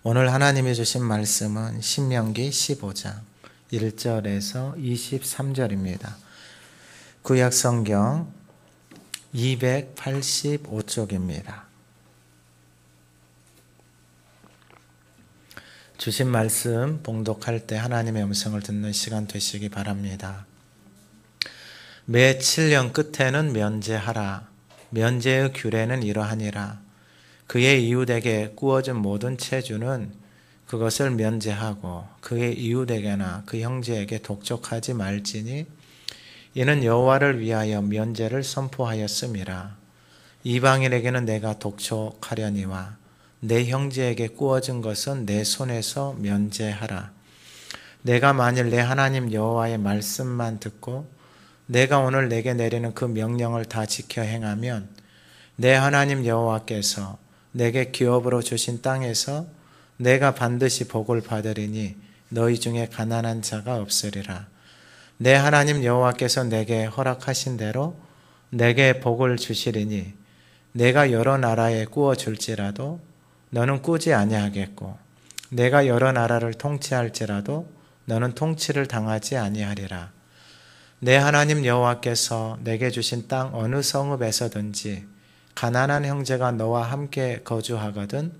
오늘 하나님이 주신 말씀은 신명기 15장 1절에서 23절입니다. 구약성경 285쪽입니다. 주신 말씀 봉독할 때 하나님의 음성을 듣는 시간 되시기 바랍니다. 매 7년 끝에는 면제하라. 면제의 규례는 이러하니라. 그의 이웃에게 구워진 모든 체주는 그것을 면제하고 그의 이웃에게나 그 형제에게 독촉하지 말지니 이는 여호와를 위하여 면제를 선포하였음이라. 이방인에게는 내가 독촉하려니와 내 형제에게 구워진 것은 내 손에서 면제하라. 내가 만일 내 하나님 여호와의 말씀만 듣고 내가 오늘 내게 내리는 그 명령을 다 지켜 행하면 내 하나님 여호와께서 내게 기업으로 주신 땅에서 내가 반드시 복을 받으리니 너희 중에 가난한 자가 없으리라. 내 하나님 여호와께서 내게 허락하신 대로 내게 복을 주시리니 내가 여러 나라에 구워 줄지라도 너는 꾸지 아니하겠고 내가 여러 나라를 통치할지라도 너는 통치를 당하지 아니하리라. 내 하나님 여호와께서 내게 주신 땅 어느 성읍에서든지 가난한 형제가 너와 함께 거주하거든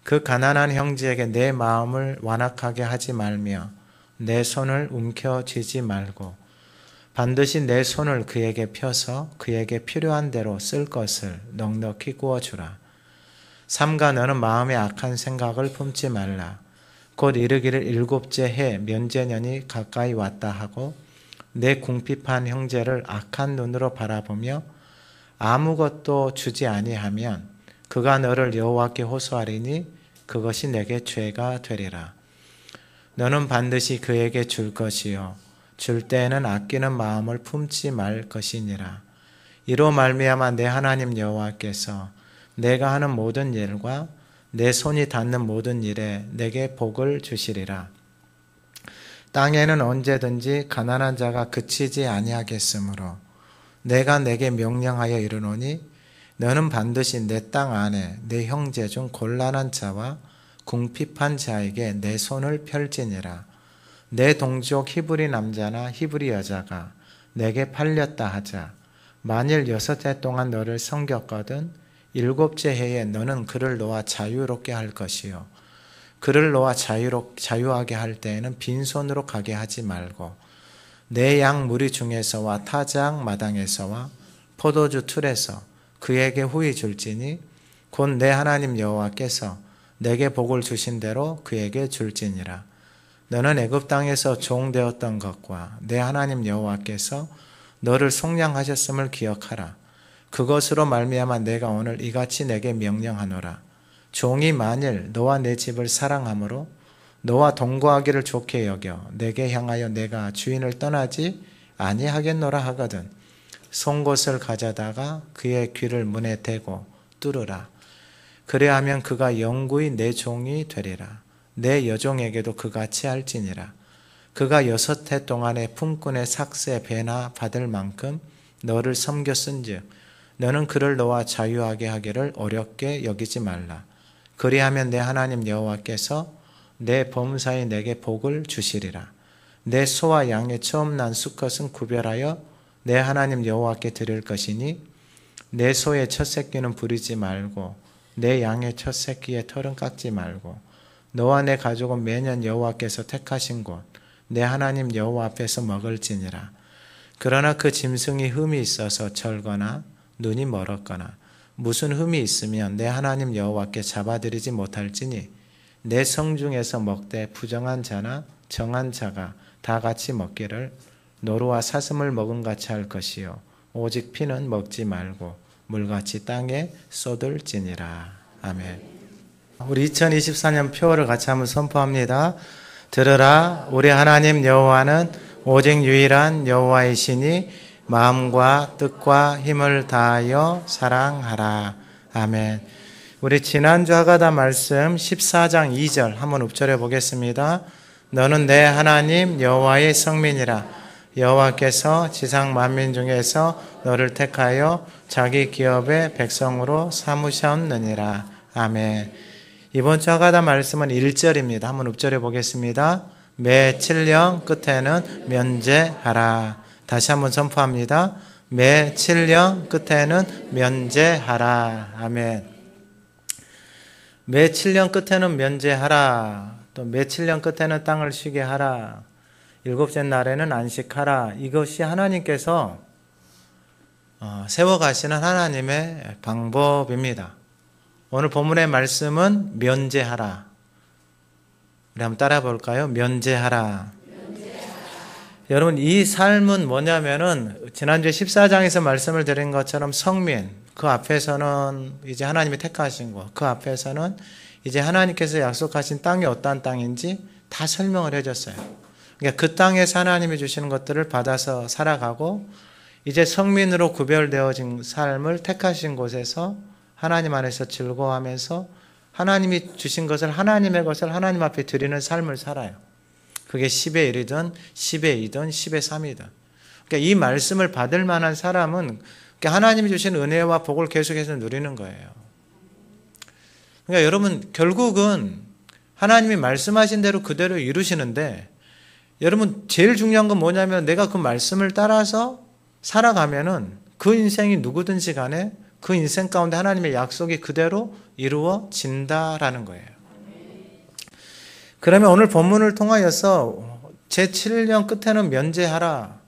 그 가난한 형제에게 내 마음을 완악하게 하지 말며 내 손을 움켜쥐지 말고 반드시 내 손을 그에게 펴서 그에게 필요한 대로 쓸 것을 넉넉히 구워주라. 삼가 너는 마음에 악한 생각을 품지 말라. 곧 이르기를 일곱째 해 면제년이 가까이 왔다 하고 내 궁핍한 형제를 악한 눈으로 바라보며 아무것도 주지 아니하면 그가 너를 여호와께 호소하리니 그것이 내게 죄가 되리라. 너는 반드시 그에게 줄 것이요 줄 때에는 아끼는 마음을 품지 말 것이니라. 이로 말미암아 내 하나님 여호와께서 내가 하는 모든 일과 내 손이 닿는 모든 일에 내게 복을 주시리라. 땅에는 언제든지 가난한 자가 그치지 아니하겠으므로 내가 내게 명령하여 이르노니 너는 반드시 내 땅 안에 내 형제 중 곤란한 자와 궁핍한 자에게 내 손을 펼지니라. 내 동족 히브리 남자나 히브리 여자가 내게 팔렸다 하자. 만일 6해 동안 너를 섬겼거든 7째 해에 너는 그를 놓아 자유롭게 할 것이요 그를 놓아 자유하게 할 때에는 빈손으로 가게 하지 말고 내 양 무리 중에서와 타작 마당에서와 포도주 틀에서 그에게 후히 줄지니 곧 내 하나님 여호와께서 내게 복을 주신 대로 그에게 줄지니라. 너는 애굽 땅에서 종 되었던 것과 내 하나님 여호와께서 너를 속량하셨음을 기억하라. 그것으로 말미암아 내가 오늘 이같이 내게 명령하노라. 종이 만일 너와 내 집을 사랑함으로 너와 동거하기를 좋게 여겨 내게 향하여 내가 주인을 떠나지 아니하겠노라 하거든 송곳을 가져다가 그의 귀를 문에 대고 뚫으라. 그래하면 그가 영구히 내 종이 되리라. 내 여종에게도 그같이 할지니라. 그가 6해 동안의 품꾼의 삭세 배나 받을 만큼 너를 섬겼은즉 너는 그를 놓아 자유하게 하기를 어렵게 여기지 말라. 그리하면 내 하나님 여호와께서 내 범사에 내게 복을 주시리라. 내 소와 양의 처음 난 수컷은 구별하여 내 하나님 여호와께 드릴 것이니 내 소의 첫 새끼는 부리지 말고 내 양의 첫 새끼의 털은 깎지 말고 너와 내 가족은 매년 여호와께서 택하신 곳 내 하나님 여호와 앞에서 먹을지니라. 그러나 그 짐승이 흠이 있어서 절거나 눈이 멀었거나 무슨 흠이 있으면 내 하나님 여호와께 잡아들이지 못할지니 내 성 중에서 먹되 부정한 자나 정한 자가 다 같이 먹기를 노루와 사슴을 먹은 같이 할 것이요 오직 피는 먹지 말고 물같이 땅에 쏟을지니라. 아멘. 우리 2024년 표어를 같이 한번 선포합니다. 들으라. 우리 하나님 여호와는 오직 유일한 여호와이시니 마음과 뜻과 힘을 다하여 사랑하라. 아멘. 우리 지난주 하가다 말씀 14장 2절 한번 읊조려 보겠습니다. 너는 내 하나님 여호와의 성민이라. 여호와께서 지상 만민 중에서 너를 택하여 자기 기업의 백성으로 삼으셨느니라. 아멘. 이번 주 하가다 말씀은 1절입니다. 한번 읊절해 보겠습니다. 매 7년 끝에는 면제하라. 다시 한번 선포합니다. 매 7년 끝에는 면제하라. 아멘. 매 7년 끝에는 면제하라. 또 매 7년 끝에는 땅을 쉬게 하라. 일곱째 날에는 안식하라. 이것이 하나님께서 세워가시는 하나님의 방법입니다. 오늘 본문의 말씀은 면제하라. 우리 한번 따라 볼까요? 면제하라. 여러분, 이 삶은 뭐냐면은 지난주에 14장에서 말씀을 드린 것처럼 성민, 그 앞에서는 이제 하나님이 택하신 것, 그 앞에서는 이제 하나님께서 약속하신 땅이 어떠한 땅인지 다 설명을 해줬어요. 그러니까 그 땅에서 하나님이 주시는 것들을 받아서 살아가고, 이제 성민으로 구별되어진 삶을 택하신 곳에서 하나님 안에서 즐거워하면서 하나님이 주신 것을, 하나님의 것을 하나님 앞에 드리는 삶을 살아요. 그게 10의 1이든 10의 2든 10의 3이든. 그러니까 이 말씀을 받을 만한 사람은 하나님이 주신 은혜와 복을 계속해서 누리는 거예요. 그러니까 여러분, 결국은 하나님이 말씀하신 대로 그대로 이루시는데, 여러분 제일 중요한 건 뭐냐면 내가 그 말씀을 따라서 살아가면은 그 인생이 누구든지 간에 그 인생 가운데 하나님의 약속이 그대로 이루어진다라는 거예요. 그러면 오늘 본문을 통하여서 제7년 끝에는 면제하라.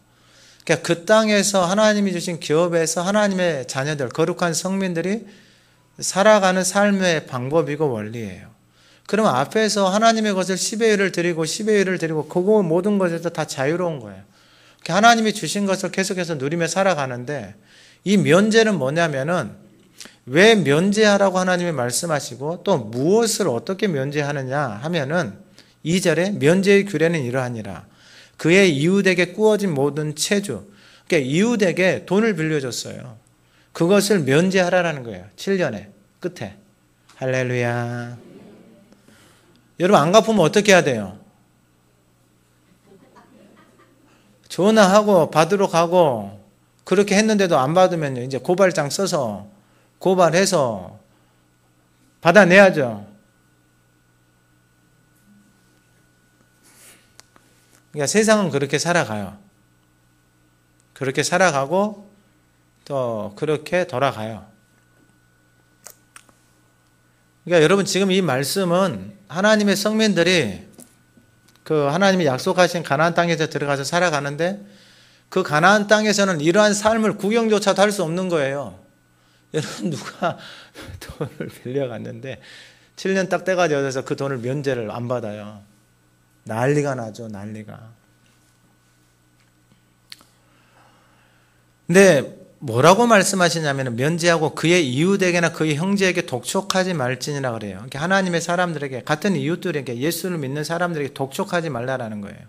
그러니까 그 땅에서 하나님이 주신 기업에서 하나님의 자녀들, 거룩한 성민들이 살아가는 삶의 방법이고 원리예요. 그러면 앞에서 하나님의 것을 10의 1을 드리고 10의 1을 드리고 그거 모든 것에서 다 자유로운 거예요. 하나님이 주신 것을 계속해서 누리며 살아가는데, 이 면제는 뭐냐면은 왜 면제하라고 하나님이 말씀하시고 또 무엇을 어떻게 면제하느냐 하면은 2절에 면제의 규례는 이러하니라. 그의 이웃에게 꾸어진 모든 채주, 그러니까 이웃에게 돈을 빌려줬어요. 그것을 면제하라라는 거예요. 7년의 끝에. 할렐루야. 여러분, 안 갚으면 어떻게 해야 돼요? 전화하고 받으러 가고, 그렇게 했는데도 안 받으면요, 이제 고발장 써서 고발해서 받아내야죠. 그러니까 세상은 그렇게 살아가요. 그렇게 살아가고 또 그렇게 돌아가요. 그러니까 여러분, 지금 이 말씀은 하나님의 성민들이 그 하나님이 약속하신 가나안 땅에서 들어가서 살아가는데, 그 가나안 땅에서는 이러한 삶을 구경조차도 할 수 없는 거예요. 여러분, 누가 돈을 빌려갔는데 7년 딱 때가 되어서 그 돈을 면제를 안 받아요. 난리가 나죠, 난리가. 근데 뭐라고 말씀하시냐면 면제하고 그의 이웃에게나 그의 형제에게 독촉하지 말지니라 그래요. 그러니까 하나님의 사람들에게, 같은 이웃들에게, 예수를 믿는 사람들에게 독촉하지 말라라는 거예요.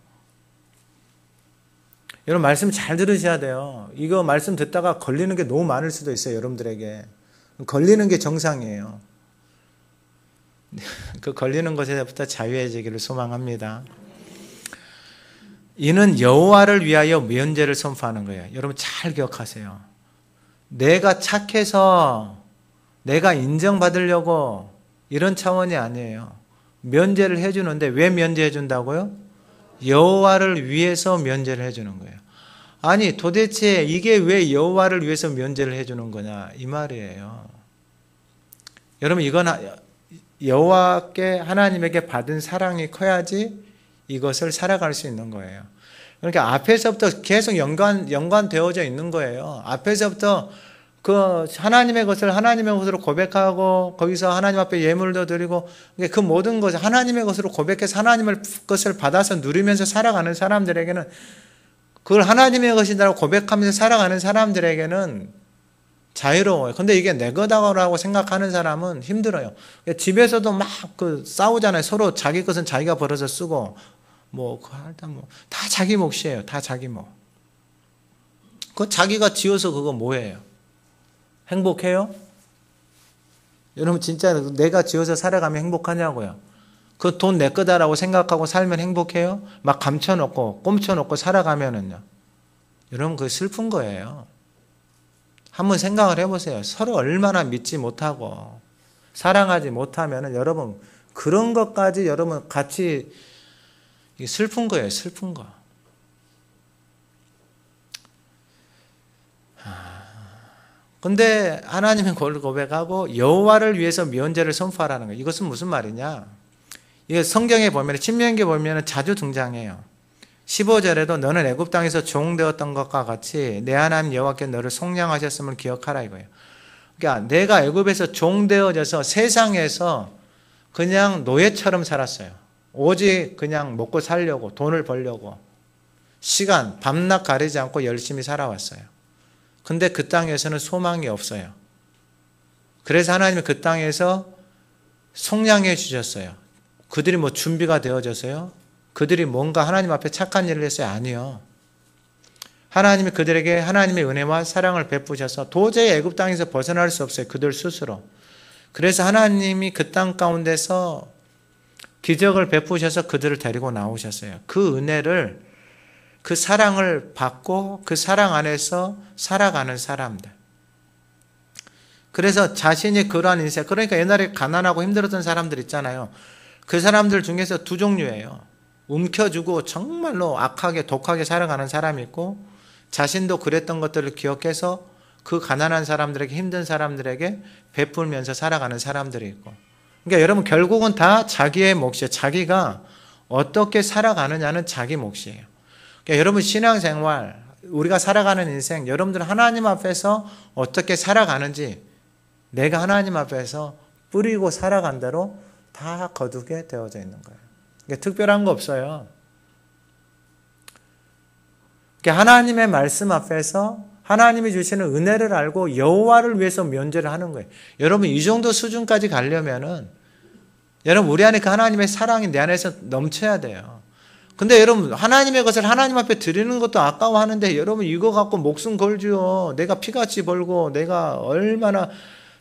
여러분, 말씀 잘 들으셔야 돼요. 이거 말씀 듣다가 걸리는 게 너무 많을 수도 있어요, 여러분들에게. 걸리는 게 정상이에요. 그 걸리는 것에서부터 자유해지기를 소망합니다. 이는 여호와를 위하여 면제를 선포하는 거예요. 여러분 잘 기억하세요. 내가 착해서 내가 인정받으려고 이런 차원이 아니에요. 면제를 해주는데 왜 면제해 준다고요? 여호와를 위해서 면제를 해주는 거예요. 아니, 도대체 이게 왜 여호와를 위해서 면제를 해주는 거냐, 이 말이에요. 여러분, 이건 여호와께, 하나님에게 받은 사랑이 커야지 이것을 살아갈 수 있는 거예요. 그러니까 앞에서부터 계속 연관되어져 있는 거예요. 앞에서부터 그 하나님의 것을 하나님의 것으로 고백하고, 거기서 하나님 앞에 예물도 드리고, 그 모든 것을 하나님의 것으로 고백해서 하나님의 것을 받아서 누리면서 살아가는 사람들에게는, 그걸 하나님의 것이라고 고백하면서 살아가는 사람들에게는 자유로워요. 근데 이게 내 거다라고 생각하는 사람은 힘들어요. 집에서도 막 싸우잖아요. 서로 자기 것은 자기가 벌어서 쓰고, 다 자기 몫이에요. 다 자기 몫. 그거 자기가 지어서 그거 뭐예요? 행복해요? 여러분, 진짜 내가 지어서 살아가면 행복하냐고요? 그 돈 내 거다라고 생각하고 살면 행복해요? 막 감춰놓고 꼼쳐놓고 살아가면은요, 여러분, 그게 슬픈 거예요. 한번 생각을 해보세요. 서로 얼마나 믿지 못하고 사랑하지 못하면은 여러분 그런 것까지 여러분 같이 슬픈 거예요. 슬픈 거. 근데 하나님의 고백하고 여호와를 위해서 면제를 선포하라는 거예요. 이것은 무슨 말이냐? 이게 성경에 보면 신명기에 보면 자주 등장해요. 15절에도 너는 애굽 땅에서 종되었던 것과 같이 내 하나님 여호와께 너를 속량하셨음을 기억하라 이거예요. 그러니까 내가 애굽에서 종되어져서 세상에서 그냥 노예처럼 살았어요. 오직 그냥 먹고 살려고 돈을 벌려고 시간 밤낮 가리지 않고 열심히 살아왔어요. 근데 그 땅에서는 소망이 없어요. 그래서 하나님이 그 땅에서 속량해 주셨어요. 그들이 뭐 준비가 되어져서요? 그들이 뭔가 하나님 앞에 착한 일을 했어요? 아니요. 하나님이 그들에게 하나님의 은혜와 사랑을 베푸셔서 도저히 애굽 땅에서 벗어날 수 없어요. 그들 스스로. 그래서 하나님이 그 땅 가운데서 기적을 베푸셔서 그들을 데리고 나오셨어요. 그 은혜를 그 사랑을 받고 그 사랑 안에서 살아가는 사람들. 그래서 자신이 그러한 인생, 그러니까 옛날에 가난하고 힘들었던 사람들 있잖아요. 그 사람들 중에서 두 종류예요. 움켜쥐고 정말로 악하게 독하게 살아가는 사람이 있고 자신도 그랬던 것들을 기억해서 그 가난한 사람들에게 힘든 사람들에게 베풀면서 살아가는 사람들이 있고. 그러니까 여러분 결국은 다 자기의 몫이에요. 자기가 어떻게 살아가느냐는 자기 몫이에요. 그러니까 여러분 신앙생활, 우리가 살아가는 인생, 여러분들 하나님 앞에서 어떻게 살아가는지 내가 하나님 앞에서 뿌리고 살아간 대로 다 거두게 되어져 있는 거예요. 그러니까 특별한 거 없어요. 그러니까 하나님의 말씀 앞에서 하나님이 주시는 은혜를 알고 여호와를 위해서 면제를 하는 거예요. 여러분 이 정도 수준까지 가려면은 여러분 우리 안에 그 하나님의 사랑이 내 안에서 넘쳐야 돼요. 근데 여러분 하나님의 것을 하나님 앞에 드리는 것도 아까워하는데 여러분 이거 갖고 목숨 걸지요. 내가 피같이 벌고 내가 얼마나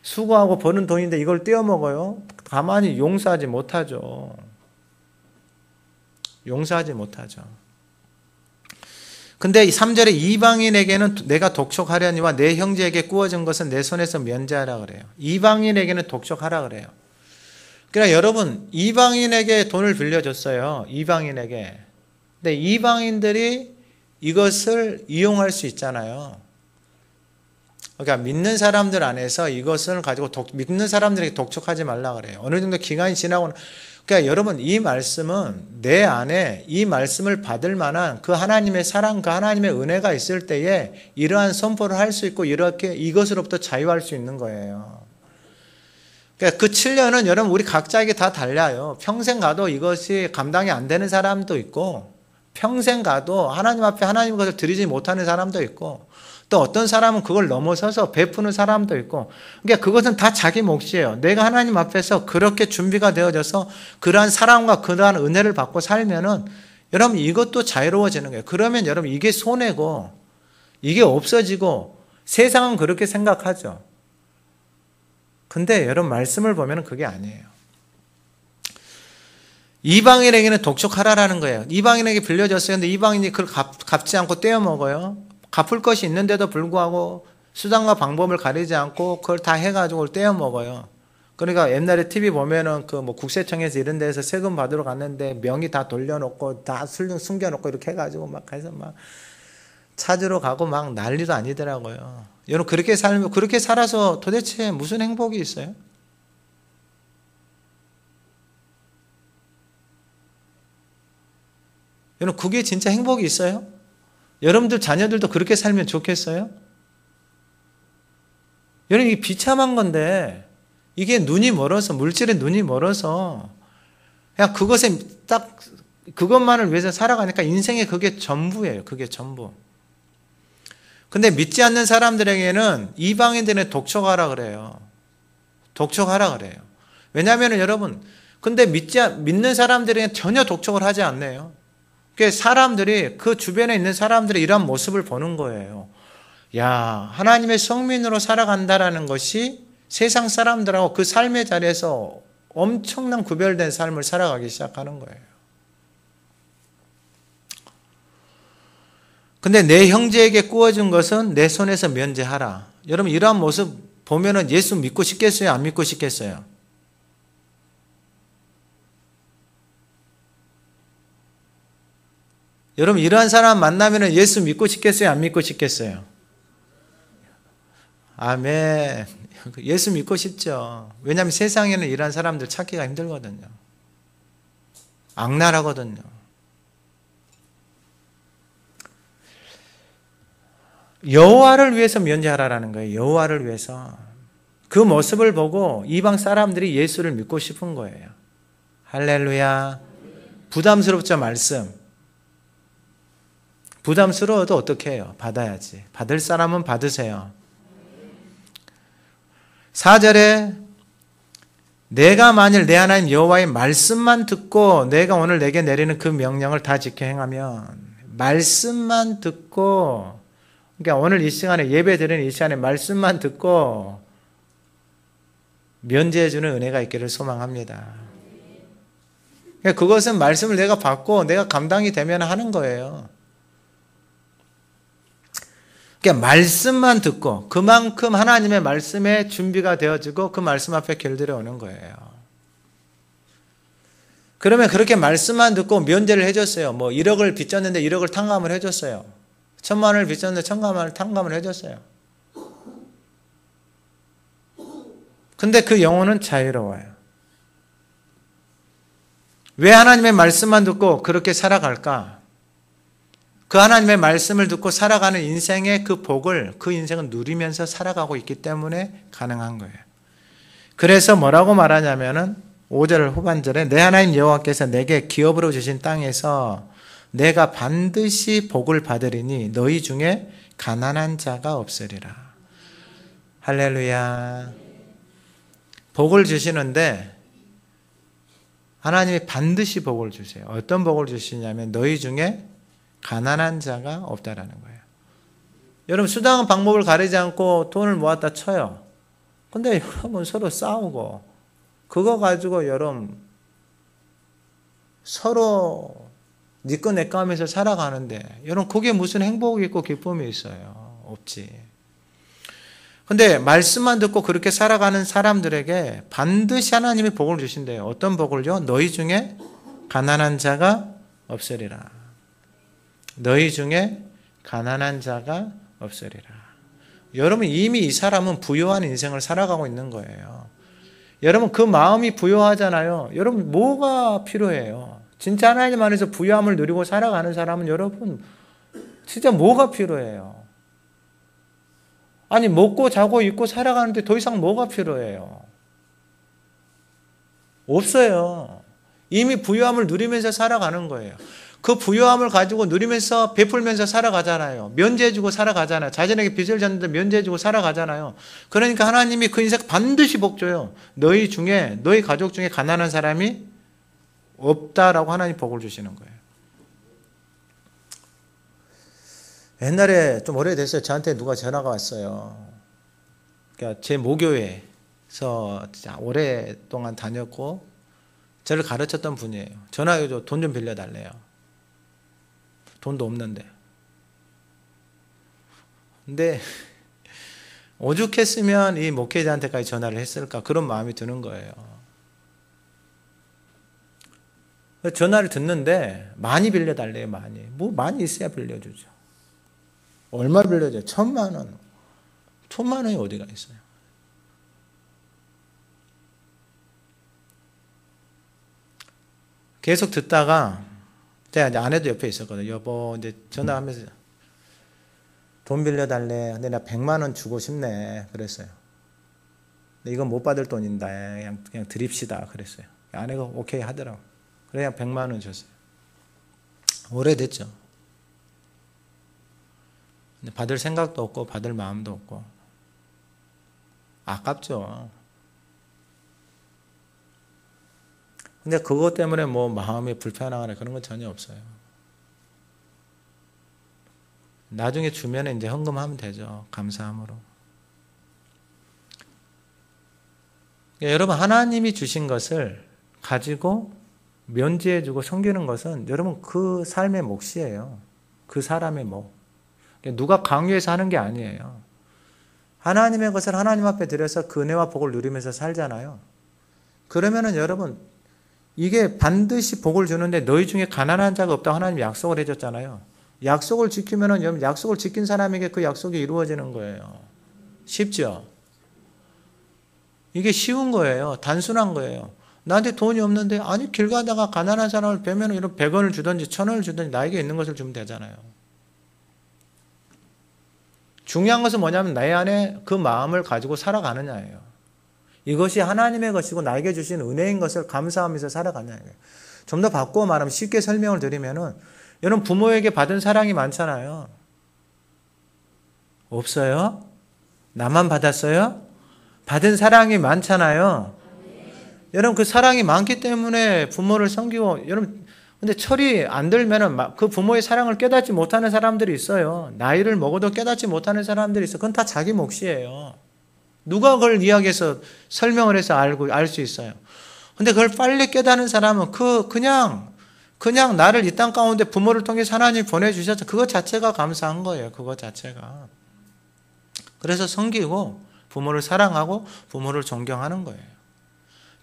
수고하고 버는 돈인데 이걸 떼어먹어요? 가만히 용서하지 못하죠. 용서하지 못하죠. 근데 3절에 이방인에게는 내가 독촉하려니와 내 형제에게 구워진 것은 내 손에서 면제하라 그래요. 이방인에게는 독촉하라 그래요. 그러니까 여러분 이방인에게 돈을 빌려줬어요. 이방인에게. 근데 이방인들이 이것을 이용할 수 있잖아요. 그러니까 믿는 사람들 안에서 이것을 가지고 믿는 사람들에게 독촉하지 말라 그래요. 어느 정도 기간이 지나고는. 그러니까 여러분 이 말씀은 내 안에 이 말씀을 받을 만한 그 하나님의 사랑, 그 하나님의 은혜가 있을 때에 이러한 선포를 할 수 있고 이렇게 이것으로부터 자유할 수 있는 거예요. 그러니까 그 7년은 여러분 우리 각자에게 다 달라요. 평생 가도 이것이 감당이 안 되는 사람도 있고 평생 가도 하나님 앞에 하나님 것을 드리지 못하는 사람도 있고 또 어떤 사람은 그걸 넘어서서 베푸는 사람도 있고 그러니까 그것은 다 자기 몫이에요. 내가 하나님 앞에서 그렇게 준비가 되어져서 그러한 사랑과 그러한 은혜를 받고 살면은 여러분 이것도 자유로워지는 거예요. 그러면 여러분 이게 손해고 이게 없어지고 세상은 그렇게 생각하죠. 근데 여러분 말씀을 보면 그게 아니에요. 이방인에게는 독촉하라라는 거예요. 이방인에게 빌려줬어요. 근데 이방인이 그걸 갚지 않고 떼어먹어요. 갚을 것이 있는데도 불구하고 수단과 방법을 가리지 않고 그걸 다 해가지고 떼어먹어요. 그러니까 옛날에 TV 보면은 그 뭐 국세청에서 이런 데서 세금 받으러 갔는데 명의 다 돌려놓고 다 숨겨놓고 이렇게 해가지고 막 해서 막 찾으러 가고 막 난리도 아니더라고요. 여러분 그렇게 살면 그렇게 살아서 도대체 무슨 행복이 있어요? 여러분 그게 진짜 행복이 있어요? 여러분들 자녀들도 그렇게 살면 좋겠어요? 여러분 이게 비참한 건데 이게 눈이 멀어서 물질의 눈이 멀어서 그냥 그것에 딱 그것만을 위해서 살아가니까 인생에 그게 전부예요. 그게 전부. 근데 믿지 않는 사람들에게는 이방인들은 독촉하라 그래요. 독촉하라 그래요. 왜냐하면 여러분 근데 믿는 사람들에게는 전혀 독촉을 하지 않네요. 사람들이 그 주변에 있는 사람들이 이런 모습을 보는 거예요. 야, 하나님의 성민으로 살아간다라는 것이 세상 사람들하고 그 삶의 자리에서 엄청난 구별된 삶을 살아가기 시작하는 거예요. 근데 내 형제에게 구워준 것은 내 손에서 면제하라. 여러분 이러한 모습 보면은 예수 믿고 싶겠어요? 안 믿고 싶겠어요? 여러분 이러한 사람 만나면 예수 믿고 싶겠어요? 안 믿고 싶겠어요? 아멘. 예수 믿고 싶죠. 왜냐하면 세상에는 이러한 사람들 찾기가 힘들거든요. 악랄하거든요. 여호와를 위해서 면제하라는 거예요. 여호와를 위해서. 그 모습을 보고 이방 사람들이 예수를 믿고 싶은 거예요. 할렐루야. 부담스럽죠, 말씀. 부담스러워도 어떻게 해요? 받아야지. 받을 사람은 받으세요. 4절에 내가 만일 내 하나님 여호와의 말씀만 듣고 내가 오늘 내게 내리는 그 명령을 다 지켜 행하면, 말씀만 듣고, 그러니까 오늘 이 시간에 예배 드리는 이 시간에 말씀만 듣고 면제해 주는 은혜가 있기를 소망합니다. 그러니까 그것은 말씀을 내가 받고 내가 감당이 되면 하는 거예요. 그러니까 말씀만 듣고 그만큼 하나님의 말씀에 준비가 되어지고 그 말씀 앞에 길들여 오는 거예요. 그러면 그렇게 말씀만 듣고 면제를 해줬어요. 뭐 1억을 빚졌는데 1억을 탕감을 해줬어요. 1,000만 원을 빚졌는데 1,000만 원을 탕감을 해줬어요. 근데 그 영혼은 자유로워요. 왜 하나님의 말씀만 듣고 그렇게 살아갈까? 그 하나님의 말씀을 듣고 살아가는 인생의 그 복을 그 인생은 누리면서 살아가고 있기 때문에 가능한 거예요. 그래서 뭐라고 말하냐면은 5절 후반절에 내 하나님 여호와께서 내게 기업으로 주신 땅에서 내가 반드시 복을 받으리니 너희 중에 가난한 자가 없으리라. 할렐루야. 복을 주시는데 하나님이 반드시 복을 주세요. 어떤 복을 주시냐면 너희 중에 가난한 자가 없다라는 거예요. 여러분 수당은 방법을 가리지 않고 돈을 모았다 쳐요. 근데 여러분 서로 싸우고 그거 가지고 여러분 서로 니꺼 내꺼 하면서 살아가는데 여러분 그게 무슨 행복이 있고 기쁨이 있어요? 없지. 근데 말씀만 듣고 그렇게 살아가는 사람들에게 반드시 하나님이 복을 주신대요. 어떤 복을요? 너희 중에 가난한 자가 없으리라. 너희 중에 가난한 자가 없으리라. 여러분 이미 이 사람은 부유한 인생을 살아가고 있는 거예요. 여러분 그 마음이 부유하잖아요. 여러분 뭐가 필요해요? 진짜 하나님 안에서 부유함을 누리고 살아가는 사람은 여러분 진짜 뭐가 필요해요? 아니 먹고 자고 입고 살아가는데 더 이상 뭐가 필요해요? 없어요. 이미 부유함을 누리면서 살아가는 거예요. 그 부유함을 가지고 누리면서 베풀면서 살아가잖아요. 면제해주고 살아가잖아요. 자신에게 빚을 졌는데 면제해주고 살아가잖아요. 그러니까 하나님이 그 인생 반드시 복 줘요. 너희 중에 너희 가족 중에 가난한 사람이 없다라고 하나님 복을 주시는 거예요. 옛날에 좀 오래됐어요. 저한테 누가 전화가 왔어요. 그러니까 제 모교회에서 오랫동안 다녔고 저를 가르쳤던 분이에요. 전화해서 돈 좀 빌려달래요. 돈도 없는데. 근데 오죽했으면 이 목회자한테까지 전화를 했을까 그런 마음이 드는 거예요. 전화를 듣는데 많이 빌려달래요. 많이. 뭐 많이 있어야 빌려주죠. 얼마 빌려줘요? 1,000만 원. 1,000만 원이 어디가 있어요? 계속 듣다가 제가 아내도 옆에 있었거든요. 여보 이제 전화하면서 돈 빌려달래. 근데 나 100만 원 주고 싶네. 그랬어요. 근데 이건 못 받을 돈인데 그냥 드립시다. 그랬어요. 아내가 오케이 하더라고. 그래 그냥 100만 원 줬어요. 오래됐죠. 근데 받을 생각도 없고 받을 마음도 없고 아깝죠. 근데 그것 때문에 뭐 마음이 불편하거나 그런 건 전혀 없어요. 나중에 주면 이제 헌금하면 되죠. 감사함으로. 그러니까 여러분 하나님이 주신 것을 가지고 면제해주고 섬기는 것은 여러분 그 삶의 몫이에요. 그 사람의 몫. 누가 강요해서 하는 게 아니에요. 하나님의 것을 하나님 앞에 드려서 그 은혜와 복을 누리면서 살잖아요. 그러면은 여러분 이게 반드시 복을 주는데 너희 중에 가난한 자가 없다고 하나님이 약속을 해줬잖아요. 약속을 지키면은 여러분 약속을 지킨 사람에게 그 약속이 이루어지는 거예요. 쉽죠? 이게 쉬운 거예요. 단순한 거예요. 나한테 돈이 없는데 아니 길 가다가 가난한 사람을 뵈면 이런 100원을 주든지 1000원을 주든지 나에게 있는 것을 주면 되잖아요. 중요한 것은 뭐냐면 내 안에 그 마음을 가지고 살아가느냐예요. 이것이 하나님의 것이고 나에게 주신 은혜인 것을 감사하면서 살아가느냐예요. 좀 더 바꾸어 말하면 쉽게 설명을 드리면은 여러분 부모에게 받은 사랑이 많잖아요. 없어요? 나만 받았어요? 받은 사랑이 많잖아요. 여러분 그 사랑이 많기 때문에 부모를 섬기고 여러분 근데 철이 안 들면은 그 부모의 사랑을 깨닫지 못하는 사람들이 있어요. 나이를 먹어도 깨닫지 못하는 사람들이 있어요. 그건 다 자기 몫이에요. 누가 그걸 이야기해서 설명을 해서 알 수 있어요. 근데 그걸 빨리 깨닫는 사람은 그냥 나를 이 땅 가운데 부모를 통해서 하나님 보내주셔서 그것 자체가 감사한 거예요. 그것 자체가. 그래서 섬기고 부모를 사랑하고 부모를 존경하는 거예요.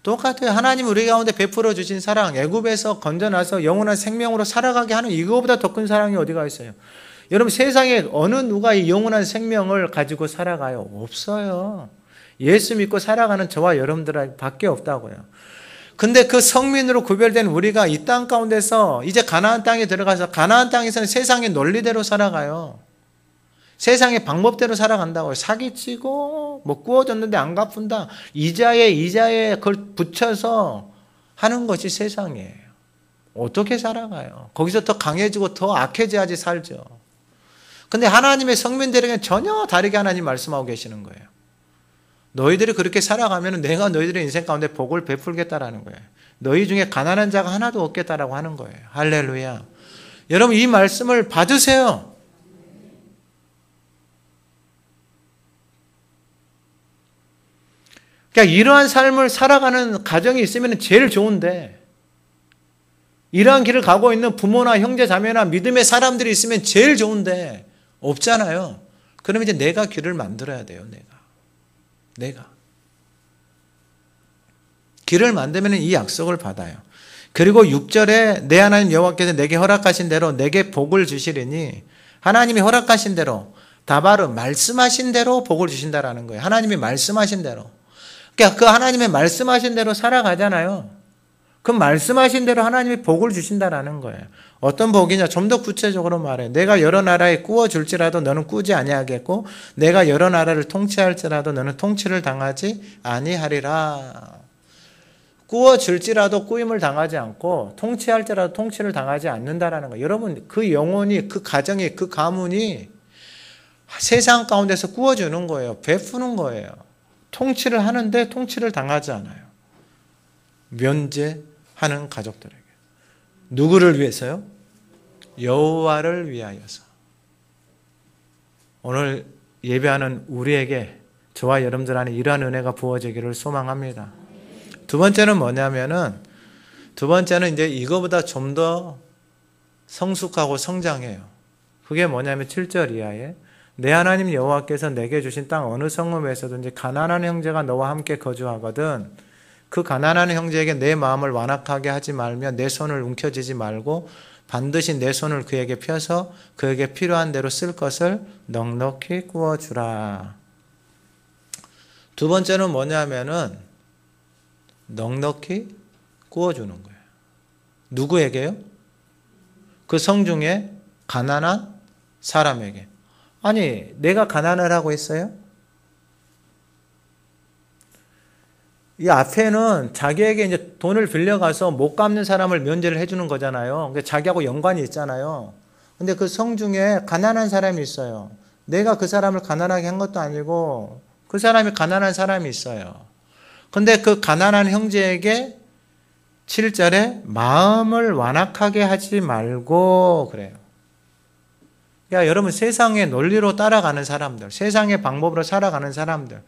똑같아요. 하나님 우리 가운데 베풀어 주신 사랑, 애굽에서 건져나서 영원한 생명으로 살아가게 하는 이거보다 더 큰 사랑이 어디가 있어요? 여러분 세상에 어느 누가 이 영원한 생명을 가지고 살아가요? 없어요. 예수 믿고 살아가는 저와 여러분들 밖에 없다고요. 근데 그 성민으로 구별된 우리가 이 땅 가운데서 이제 가나안 땅에 들어가서 가나안 땅에서는 세상의 논리대로 살아가요. 세상의 방법대로 살아간다고요. 사기치고 뭐 구워줬는데 안 갚은다. 이자에 그걸 붙여서 하는 것이 세상이에요. 어떻게 살아가요? 거기서 더 강해지고 더 악해져야지 살죠. 근데 하나님의 성민들에게는 전혀 다르게 하나님 말씀하고 계시는 거예요. 너희들이 그렇게 살아가면 내가 너희들의 인생 가운데 복을 베풀겠다라는 거예요. 너희 중에 가난한 자가 하나도 없겠다라고 하는 거예요. 할렐루야. 여러분 이 말씀을 받으세요. 그러니까 이러한 삶을 살아가는 가정이 있으면 제일 좋은데 이러한 길을 가고 있는 부모나 형제 자매나 믿음의 사람들이 있으면 제일 좋은데 없잖아요. 그럼 이제 내가 길을 만들어야 돼요. 내가 길을 만들면 이 약속을 받아요. 그리고 6절에 내 하나님 여호와께서 내게 허락하신 대로 내게 복을 주시리니 하나님이 허락하신 대로 다바르 말씀하신 대로 복을 주신다라는 거예요. 하나님이 말씀하신 대로. 그러니까 그 하나님의 말씀하신 대로 살아가잖아요. 그 말씀하신 대로 하나님이 복을 주신다라는 거예요. 어떤 복이냐? 좀 더 구체적으로 말해요. 내가 여러 나라에 꾸어줄지라도 너는 꾸지 아니하겠고 내가 여러 나라를 통치할지라도 너는 통치를 당하지 아니하리라. 꾸어줄지라도 꾸임을 당하지 않고 통치할지라도 통치를 당하지 않는다라는 거예요. 여러분 그 영혼이 그 가정이 그 가문이 세상 가운데서 꾸어주는 거예요. 베푸는 거예요. 통치를 하는데 통치를 당하지 않아요. 면제하는 가족들에게. 누구를 위해서요? 여호와를 위하여서. 오늘 예배하는 우리에게 저와 여러분들 안에 이러한 은혜가 부어지기를 소망합니다. 두 번째는 뭐냐면은 두 번째는 이제 이거보다 좀 더 성숙하고 성장해요. 그게 뭐냐면 7절 이하에 내 하나님 여호와께서 내게 주신 땅 어느 성읍에서든지 가난한 형제가 너와 함께 거주하거든 그 가난한 형제에게 내 마음을 완악하게 하지 말며 내 손을 움켜쥐지 말고 반드시 내 손을 그에게 펴서 그에게 필요한 대로 쓸 것을 넉넉히 구워주라. 두 번째는 뭐냐면은 넉넉히 구워주는 거예요. 누구에게요? 그 성중에 가난한 사람에게. 아니, 내가 가난하라고 했어요? 이 앞에는 자기에게 이제 돈을 빌려가서 못 갚는 사람을 면제를 해주는 거잖아요. 그러니까 자기하고 연관이 있잖아요. 근데 그 성중에 가난한 사람이 있어요. 내가 그 사람을 가난하게 한 것도 아니고 그 사람이 가난한 사람이 있어요. 근데 그 가난한 형제에게 7절에 마음을 완악하게 하지 말고 그래요. 야, 여러분 세상의 논리로 따라가는 사람들, 세상의 방법으로 살아가는 사람들,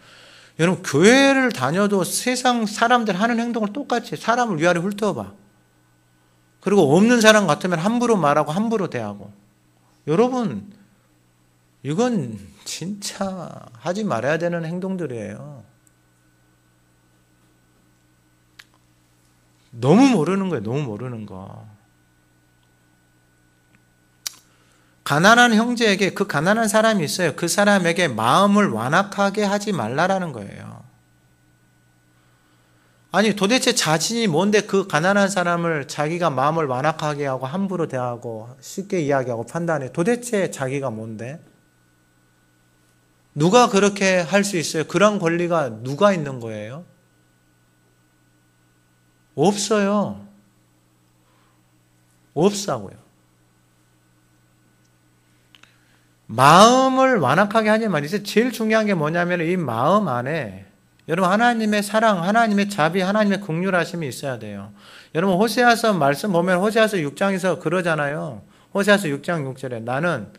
여러분 교회를 다녀도 세상 사람들 하는 행동을 똑같이 사람을 위아래 훑어봐. 그리고 없는 사람 같으면 함부로 말하고 함부로 대하고. 여러분 이건 진짜 하지 말아야 되는 행동들이에요. 너무 모르는 거예요. 너무 모르는 거. 가난한 형제에게, 그 가난한 사람이 있어요. 그 사람에게 마음을 완악하게 하지 말라라는 거예요. 아니 도대체 자신이 뭔데 그 가난한 사람을 자기가 마음을 완악하게 하고 함부로 대하고 쉽게 이야기하고 판단해. 도대체 자기가 뭔데? 누가 그렇게 할 수 있어요? 그런 권리가 누가 있는 거예요? 없어요. 없다고요. 마음을 완악하게 하지 말이죠. 제일 중요한 게 뭐냐면 이 마음 안에 여러분 하나님의 사랑, 하나님의 자비, 하나님의 긍휼하심이 있어야 돼요. 여러분 호세아서 말씀 보면 호세아서 6장에서 그러잖아요. 호세아서 6장 6절에 나는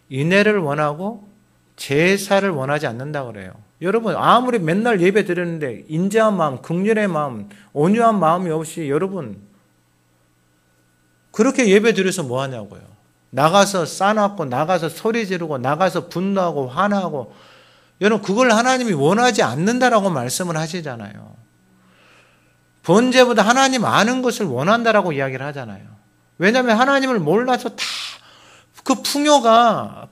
인애를 원하고 제사를 원하지 않는다 그래요. 여러분 아무리 맨날 예배 드렸는데 인자한 마음, 긍휼의 마음, 온유한 마음이 없이 여러분 그렇게 예배 드려서 뭐 하냐고요. 나가서 싸놨고 나가서 소리 지르고 나가서 분노하고 화나고 여러분 그걸 하나님이 원하지 않는다라고 말씀을 하시잖아요. 번제보다 하나님 아는 것을 원한다라고 이야기를 하잖아요. 왜냐하면 하나님을 몰라서 다 그 풍요가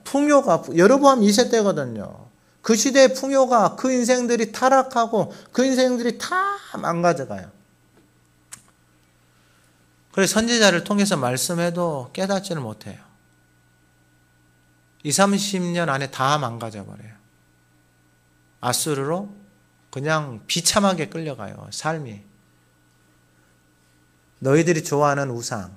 여로보암 2세 때거든요. 그 시대의 풍요가 그 인생들이 타락하고 그 인생들이 다 망가져가요. 그래서 선지자를 통해서 말씀해도 깨닫지를 못해요. 20, 30년 안에 다 망가져버려요. 아수르로 그냥 비참하게 끌려가요. 삶이. 너희들이 좋아하는 우상,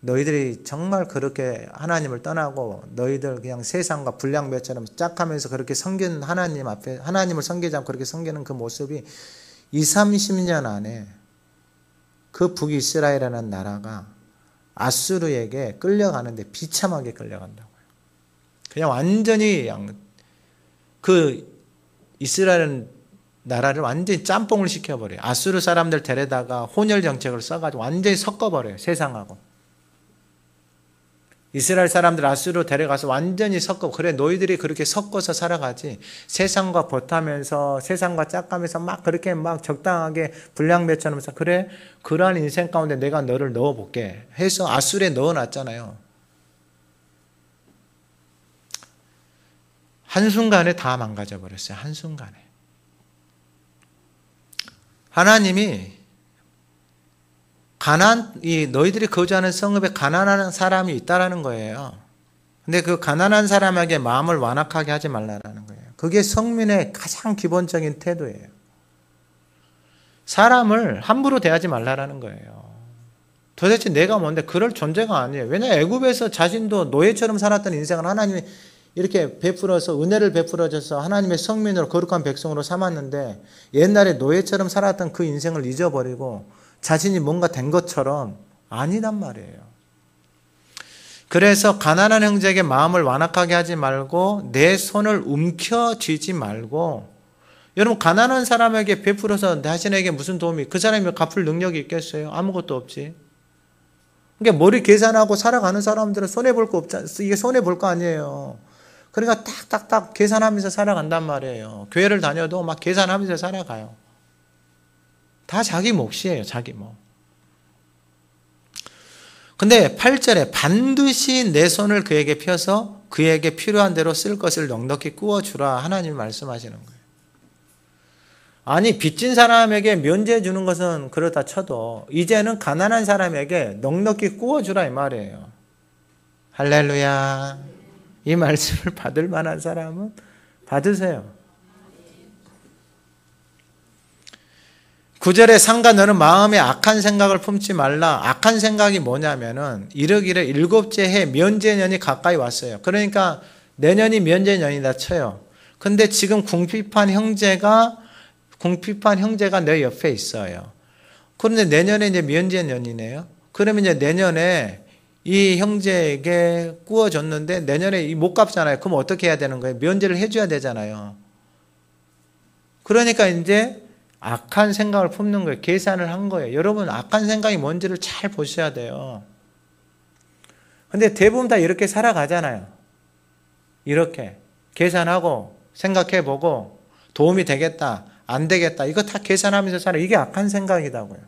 너희들이 정말 그렇게 하나님을 떠나고 너희들 그냥 세상과 불량배처럼 짝하면서 그렇게 섬기는 하나님 앞에 하나님을 섬기지 않고 그렇게 섬기는 그 모습이 20, 30년 안에 그 북이스라엘이라는 나라가 아수르에게 끌려가는데 비참하게 끌려간다고요. 그냥 완전히 그 이스라엘 나라를 완전히 짬뽕을 시켜버려요. 아수르 사람들 데려다가 혼혈 정책을 써가지고 완전히 섞어버려요. 세상하고. 이스라엘 사람들 아수르로 데려가서 완전히 섞어. 그래 너희들이 그렇게 섞어서 살아가지. 세상과 버타면서 세상과 짝가면서 막 그렇게 막 적당하게 불량배처럼 해서 그래 그러한 인생 가운데 내가 너를 넣어볼게 해서 아수르에 넣어놨잖아요. 한순간에 다 망가져버렸어요. 한순간에. 하나님이 너희들이 거주하는 성읍에 가난한 사람이 있다라는 거예요. 근데 그 가난한 사람에게 마음을 완악하게 하지 말라라는 거예요. 그게 성민의 가장 기본적인 태도예요. 사람을 함부로 대하지 말라라는 거예요. 도대체 내가 뭔데 그럴 존재가 아니에요. 왜냐하면 애굽에서 자신도 노예처럼 살았던 인생을 하나님이 이렇게 베풀어서 은혜를 베풀어줘서 하나님의 성민으로 거룩한 백성으로 삼았는데 옛날에 노예처럼 살았던 그 인생을 잊어버리고 자신이 뭔가 된 것처럼 아니단 말이에요. 그래서 가난한 형제에게 마음을 완악하게 하지 말고 내 손을 움켜쥐지 말고 여러분 가난한 사람에게 베풀어서 자신에게 무슨 도움이 그 사람이 갚을 능력이 있겠어요? 아무것도 없지. 그러니까 머리 계산하고 살아가는 사람들은 손해볼 거 없잖아요. 이게 손해볼 거 아니에요. 그러니까 딱딱딱 계산하면서 살아간단 말이에요. 교회를 다녀도 막 계산하면서 살아가요. 다 자기 몫이에요. 자기 몫. 근데 8절에 반드시 내 손을 그에게 펴서 그에게 필요한 대로 쓸 것을 넉넉히 구워주라 하나님이 말씀하시는 거예요. 아니 빚진 사람에게 면제 주는 것은 그렇다 쳐도 이제는 가난한 사람에게 넉넉히 구워주라 이 말이에요. 할렐루야. 이 말씀을 받을 만한 사람은 받으세요. 9절에 상가 너는 마음에 악한 생각을 품지 말라. 악한 생각이 뭐냐면은 이르기를 일곱째 해 면제년이 가까이 왔어요. 그러니까 내년이 면제년이다 쳐요. 근데 지금 궁핍한 형제가 내 옆에 있어요. 그런데 내년에 이제 면제년이네요. 그러면 이제 내년에 이 형제에게 구워줬는데 내년에 못 갚잖아요. 그럼 어떻게 해야 되는 거예요? 면제를 해줘야 되잖아요. 그러니까 이제 악한 생각을 품는 거예요. 계산을 한 거예요. 여러분 악한 생각이 뭔지를 잘 보셔야 돼요. 근데 대부분 다 이렇게 살아가잖아요. 이렇게 계산하고 생각해보고 도움이 되겠다 안 되겠다 이거 다 계산하면서 살아요. 이게 악한 생각이라고요.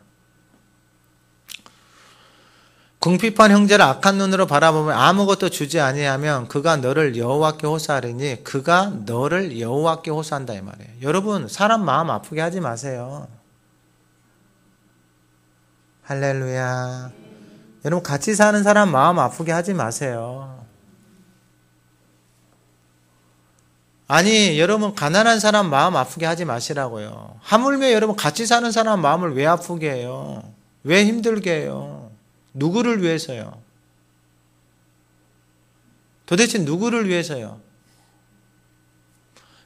궁핍한 형제를 악한 눈으로 바라보면 아무것도 주지 아니하면 그가 너를 여호와께 호소하리니 그가 너를 여호와께 호소한다 이 말이에요. 여러분 사람 마음 아프게 하지 마세요. 할렐루야. 여러분 같이 사는 사람 마음 아프게 하지 마세요. 아니 여러분 가난한 사람 마음 아프게 하지 마시라고요. 하물며 여러분 같이 사는 사람 마음을 왜 아프게 해요? 왜 힘들게 해요? 누구를 위해서요? 도대체 누구를 위해서요?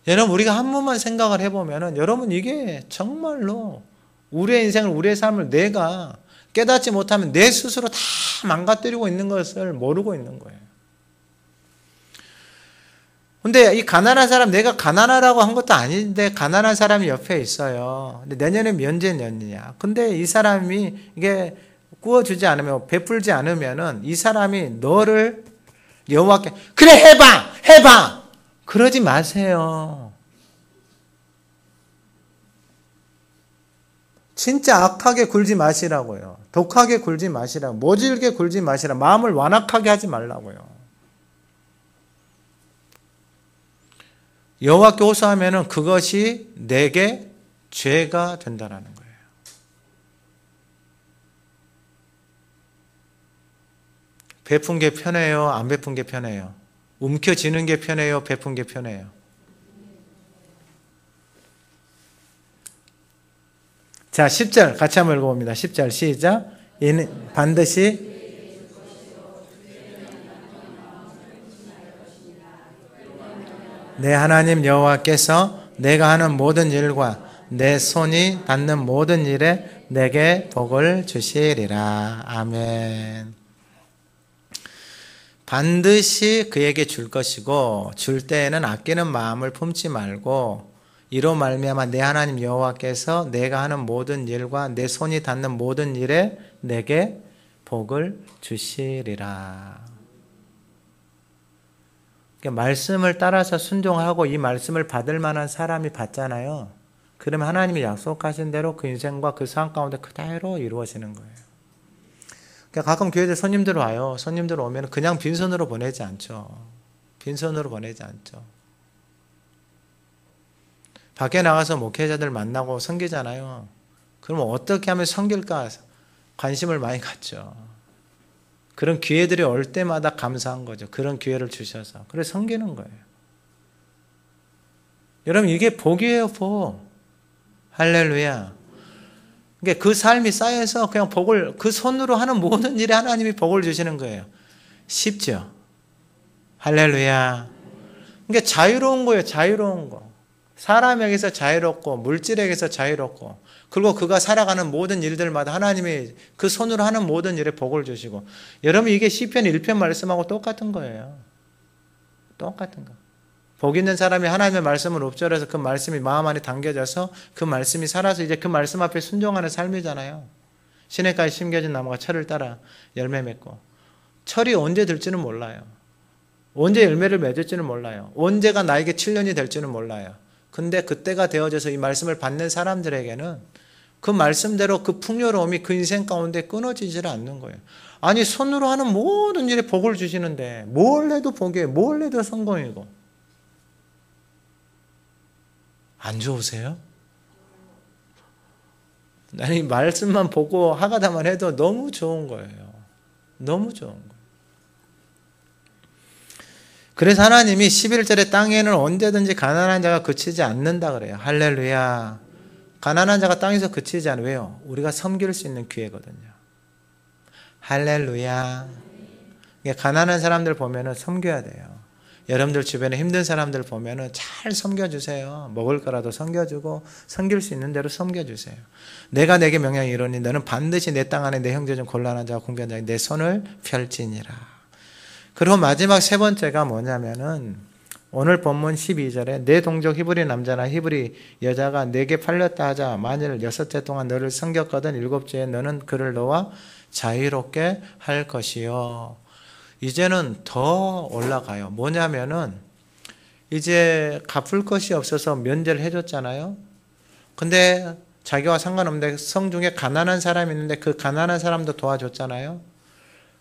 여러분 우리가 한 번만 생각을 해보면 여러분 이게 정말로 우리의 인생을 우리의 삶을 내가 깨닫지 못하면 내 스스로 다 망가뜨리고 있는 것을 모르고 있는 거예요. 근데 이 가난한 사람 내가 가난하라고 한 것도 아닌데 가난한 사람이 옆에 있어요. 근데 내년에 면제년이냐. 근데 이 사람이 이게 구워주지 않으면 베풀지 않으면은 이 사람이 너를 여호와께 그래 해봐 그러지 마세요. 진짜 악하게 굴지 마시라고요. 독하게 굴지 마시라고. 모질게 굴지 마시라. 마음을 완악하게 하지 말라고요. 여호와께 호소하면은 그것이 내게 죄가 된다라는 거예요. 베푼 게 편해요? 안 베푼 게 편해요? 움켜쥐는 게 편해요? 베푼 게 편해요? 자, 10절 같이 한번 읽어봅니다. 10절 시작. 이는 반드시 내 하나님 여호와께서 내가 하는 모든 일과 내 손이 닿는 모든 일에 내게 복을 주시리라. 아멘. 반드시 그에게 줄 것이고 줄 때에는 아끼는 마음을 품지 말고 이로 말미암아 내 하나님 여호와께서 내가 하는 모든 일과 내 손이 닿는 모든 일에 내게 복을 주시리라. 그러니까 말씀을 따라서 순종하고 이 말씀을 받을 만한 사람이 받잖아요. 그러면 하나님이 약속하신 대로 그 인생과 그 상황 가운데 그대로 이루어지는 거예요. 그러니까 가끔 교회에 손님들 와요. 손님들 오면 그냥 빈손으로 보내지 않죠. 빈손으로 보내지 않죠. 밖에 나가서 목회자들 만나고 섬기잖아요. 그러면 어떻게 하면 섬길까 관심을 많이 갖죠. 그런 기회들이 올 때마다 감사한 거죠. 그런 기회를 주셔서. 그래서 섬기는 거예요. 여러분 이게 복이에요, 복. 할렐루야. 그러니까 그 삶이 쌓여서 그냥 복을 그 손으로 하는 모든 일에 하나님이 복을 주시는 거예요. 쉽죠? 할렐루야. 그러니까 자유로운 거예요. 자유로운 거. 사람에게서 자유롭고 물질에게서 자유롭고 그리고 그가 살아가는 모든 일들마다 하나님이 그 손으로 하는 모든 일에 복을 주시고 여러분 이게 시편 1편 말씀하고 똑같은 거예요. 똑같은 거. 복 있는 사람이 하나님의 말씀을 읊조려서 그 말씀이 마음 안에 담겨져서 그 말씀이 살아서 이제 그 말씀 앞에 순종하는 삶이잖아요. 시냇가에 심겨진 나무가 철을 따라 열매 맺고 철이 언제 들지는 몰라요. 언제 열매를 맺을지는 몰라요. 언제가 나에게 7년이 될지는 몰라요. 근데 그때가 되어져서 이 말씀을 받는 사람들에게는 그 말씀대로 그 풍요로움이 그 인생 가운데 끊어지질 않는 거예요. 아니 손으로 하는 모든 일에 복을 주시는데 뭘 해도 복이에요. 뭘 해도 성공이고. 안 좋으세요? 아니 말씀만 보고 하가다만 해도 너무 좋은 거예요. 너무 좋은 거예요. 그래서 하나님이 11절에 땅에는 언제든지 가난한 자가 그치지 않는다 그래요. 할렐루야. 가난한 자가 땅에서 그치지 않아요. 왜요? 우리가 섬길 수 있는 기회거든요. 할렐루야. 가난한 사람들 보면은 섬겨야 돼요. 여러분들 주변에 힘든 사람들 보면은 잘 섬겨주세요. 먹을 거라도 섬겨주고 섬길 수 있는 대로 섬겨주세요. 내가 내게 명령이 이르니 너는 반드시 내 땅 안에 내 형제 중 곤란한 자와 궁핍한 자에게 내 손을 펼지니라. 그리고 마지막 세 번째가 뭐냐면은 오늘 본문 12절에 내 동족 히브리 남자나 히브리 여자가 내게 팔렸다 하자 만일 6째 동안 너를 섬겼거든 7째에 너는 그를 너와 자유롭게 할 것이요. 이제는 더 올라가요. 뭐냐면은 이제 갚을 것이 없어서 면제를 해줬잖아요. 근데 자기와 상관없는데 성 중에 가난한 사람이 있는데 그 가난한 사람도 도와줬잖아요.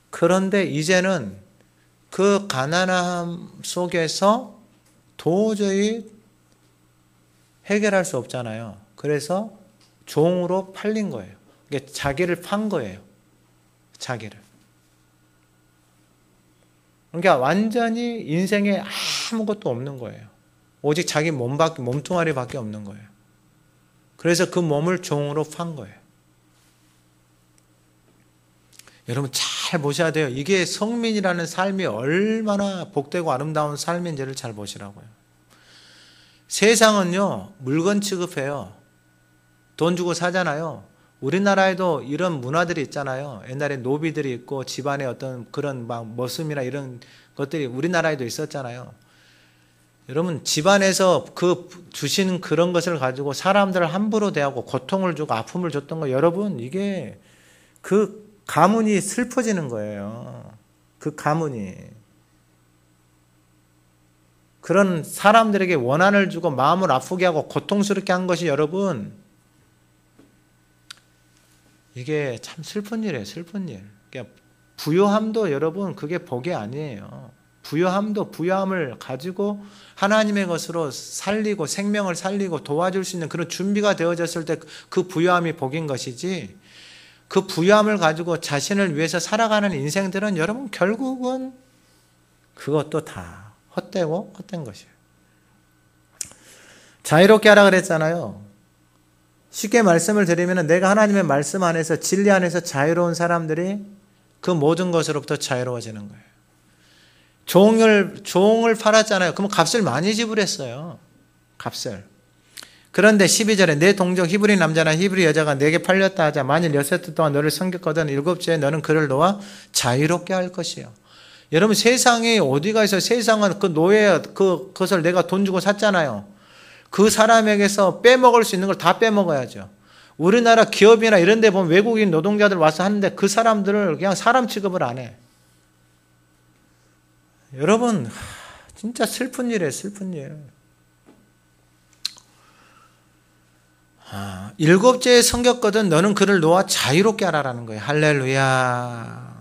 그런데 이제는 그 가난함 속에서 도저히 해결할 수 없잖아요. 그래서 종으로 팔린 거예요. 그러니까 자기를 판 거예요. 자기를. 그러니까 완전히 인생에 아무것도 없는 거예요. 오직 자기 몸뚱아리밖에 없는 거예요. 그래서 그 몸을 종으로 판 거예요. 여러분 잘 보셔야 돼요. 이게 성민이라는 삶이 얼마나 복되고 아름다운 삶인지를 잘 보시라고요. 세상은요, 물건 취급해요. 돈 주고 사잖아요. 우리나라에도 이런 문화들이 있잖아요. 옛날에 노비들이 있고 집안에 어떤 그런 막 머슴이나 이런 것들이 우리나라에도 있었잖아요. 여러분 집안에서 그 주시는 그런 것을 가지고 사람들을 함부로 대하고 고통을 주고 아픔을 줬던 거, 여러분 이게 그 가문이 슬퍼지는 거예요. 그 가문이. 그런 사람들에게 원한을 주고 마음을 아프게 하고 고통스럽게 한 것이 여러분, 이게 참 슬픈 일이에요. 슬픈 일. 그러니까 부요함도 여러분 그게 복이 아니에요. 부요함도 부요함을 가지고 하나님의 것으로 살리고 생명을 살리고 도와줄 수 있는 그런 준비가 되어졌을 때 그 부요함이 복인 것이지, 그 부요함을 가지고 자신을 위해서 살아가는 인생들은 여러분 결국은 그것도 다 헛되고 헛된 것이에요. 자유롭게 하라 그랬잖아요. 쉽게 말씀을 드리면 내가 하나님의 말씀 안에서 진리 안에서 자유로운 사람들이 그 모든 것으로부터 자유로워지는 거예요. 종을 팔았잖아요. 그러면 값을 많이 지불했어요. 값을. 그런데 12절에 내 동족 히브리 남자나 히브리 여자가 내게 팔렸다 하자 만일 6해 동안 너를 섬겼거든 7주에 너는 그를 놓아 자유롭게 할 것이요. 여러분 세상이 어디가 있어요? 세상은 그 노예 그것을 내가 돈 주고 샀잖아요. 그 사람에게서 빼먹을 수 있는 걸 다 빼먹어야죠. 우리나라 기업이나 이런 데 보면 외국인 노동자들 와서 하는데 그 사람들을 그냥 사람 취급을 안 해. 여러분 진짜 슬픈 일이에요. 슬픈 일. 7제에 섬겼거든 너는 그를 놓아 자유롭게 하라라는 거예요. 할렐루야.